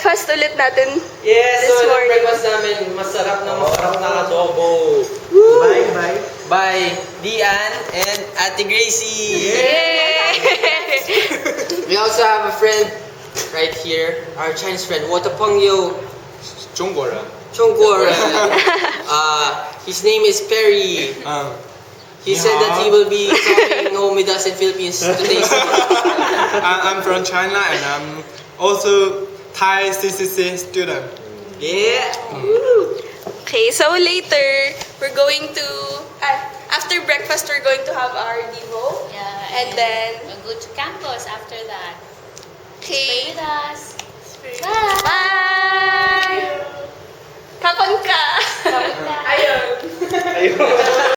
breakfast ulit natin. Yes, This so yung morning. breakfast namin, masarap na adobo. Bye. By Dian and Ate Gracie. Yay! We also have a friend right here, our Chinese friend, Watapongyo 중국어라. Chongguo. His name is Perry. He said that he will be coming home with us in Philippines today. I'm from China and I'm also Thai CCC student. Yeah. Okay, so later, we're going to, after breakfast, we're going to have our Devo. Yeah, And then, we'll go to campus after that. Okay, Stay with us. bye! Kapag ka! Bye. Ayun. Ayun.